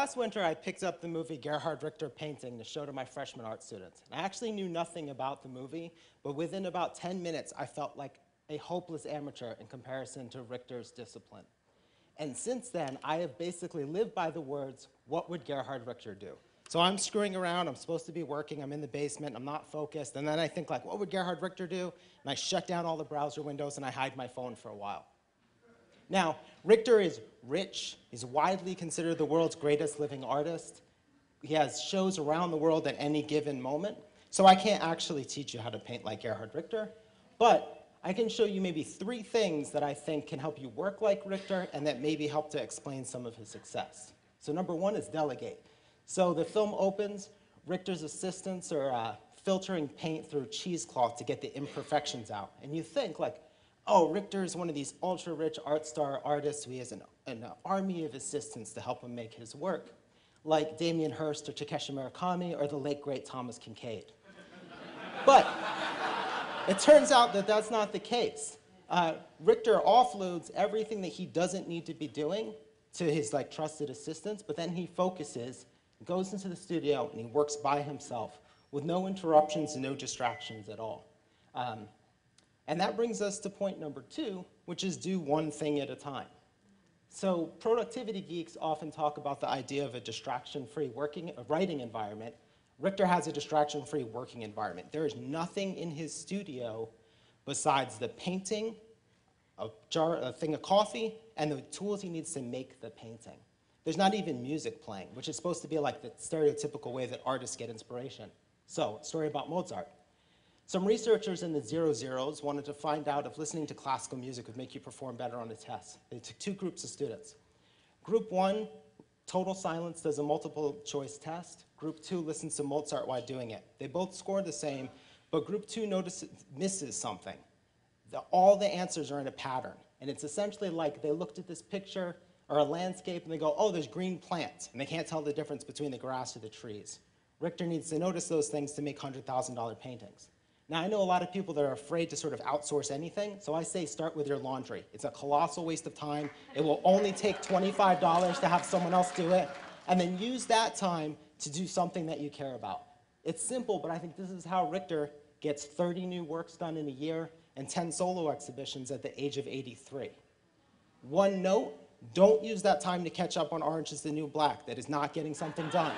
last winter, I picked up the movie Gerhard Richter painting to show to my freshman art students. And I actually knew nothing about the movie, but within about 10 minutes, I felt like a hopeless amateur in comparison to Richter's discipline. And since then, I have basically lived by the words, what would Gerhard Richter do? So I'm screwing around, I'm supposed to be working, I'm in the basement, I'm not focused, and then I think like, what would Gerhard Richter do? And I shut down all the browser windows and I hide my phone for a while. Now, Richter is rich, he's widely considered the world's greatest living artist. He has shows around the world at any given moment. So I can't actually teach you how to paint like Gerhard Richter, but I can show you maybe 3 things that I think can help you work like Richter and that maybe help to explain some of his success. So number 1 is Delegate. So the film opens, Richter's assistants are filtering paint through cheesecloth to get the imperfections out. And you think like, oh, Richter is one of these ultra-rich art star artists who has an army of assistants to help him make his work, like Damien Hirst or Takeshi Murakami or the late great Thomas Kincaid. But it turns out that that's not the case. Richter offloads everything that he doesn't need to be doing to his trusted assistants, but then he focuses, goes into the studio, and he works by himself with no interruptions and no distractions at all. And that brings us to point number 2, which is do one thing at a time. So productivity geeks often talk about the idea of a distraction-free writing environment. Richter has a distraction-free working environment. There is nothing in his studio besides the painting, a thing of coffee, and the tools he needs to make the painting. There's not even music playing, which is supposed to be like the stereotypical way that artists get inspiration. So, story about Mozart. Some researchers in the 00s wanted to find out if listening to classical music would make you perform better on a test. They took 2 groups of students. Group 1, total silence, does a multiple choice test. Group 2 listens to Mozart while doing it. They both scored the same, but group 2 misses something. All the answers are in a pattern. And it's essentially like they looked at this picture or a landscape and they go, oh, there's green plants. And they can't tell the difference between the grass or the trees. Richter needs to notice those things to make $100,000 paintings. Now, I know a lot of people that are afraid to sort of outsource anything, so I say start with your laundry. It's a colossal waste of time. It will only take $25 to have someone else do it, and then use that time to do something that you care about. It's simple, but I think this is how Richter gets 30 new works done in a year and 10 solo exhibitions at the age of 83. One note, don't use that time to catch up on Orange is the New Black. That is not getting something done.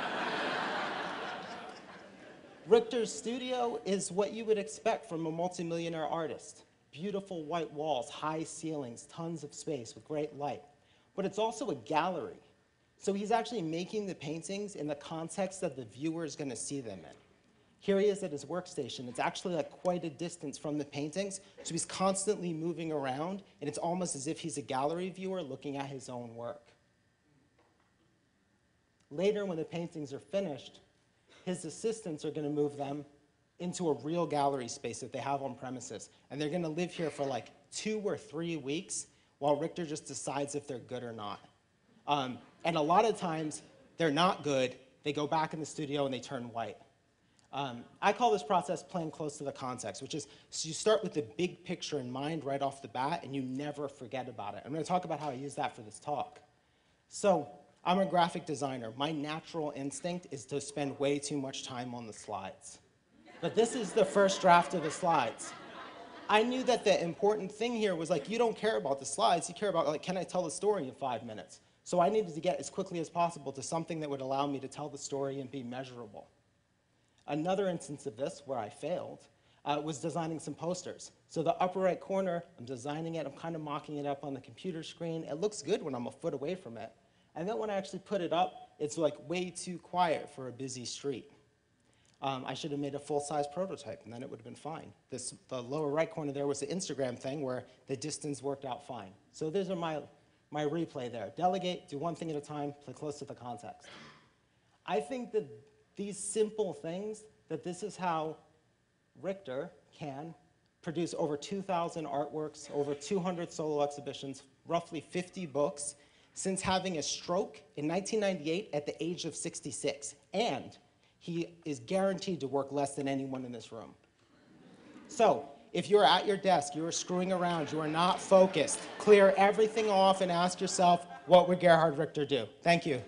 Richter's studio is what you would expect from a multimillionaire artist. Beautiful white walls, high ceilings, tons of space with great light. But it's also a gallery. So he's actually making the paintings in the context that the viewer is going to see them in. Here he is at his workstation. It's actually like quite a distance from the paintings, so he's constantly moving around, and it's almost as if he's a gallery viewer looking at his own work. Later, when the paintings are finished, his assistants are going to move them into a real gallery space that they have on premises. And they're going to live here for like 2 or 3 weeks while Richter just decides if they're good or not. And a lot of times, they're not good. They go back in the studio and they turn white. I call this process playing close to the context, which is so you start with the big picture in mind right off the bat and you never forget about it. I'm going to talk about how I use that for this talk. So, I'm a graphic designer. My natural instinct is to spend way too much time on the slides. But this is the first draft of the slides. I knew that the important thing here was like, you don't care about the slides, you care about like, can I tell the story in 5 minutes? So I needed to get as quickly as possible to something that would allow me to tell the story and be measurable. Another instance of this, where I failed, was designing some posters. So the upper right corner, I'm designing it, I'm kind of mocking it up on the computer screen. It looks good when I'm a foot away from it. And then when I actually put it up, it's like way too quiet for a busy street. I should have made a full-size prototype, and then it would have been fine. The lower right corner there was the Instagram thing where the distance worked out fine. So those are my replay there. Delegate, do one thing at a time, play close to the context. I think that these simple things, that this is how Richter can produce over 2,000 artworks, over 200 solo exhibitions, roughly 50 books, since having a stroke in 1998 at the age of 66. And he is guaranteed to work less than anyone in this room. So, if you're at your desk, you're screwing around, you are not focused, clear everything off and ask yourself, what would Gerhard Richter do? Thank you.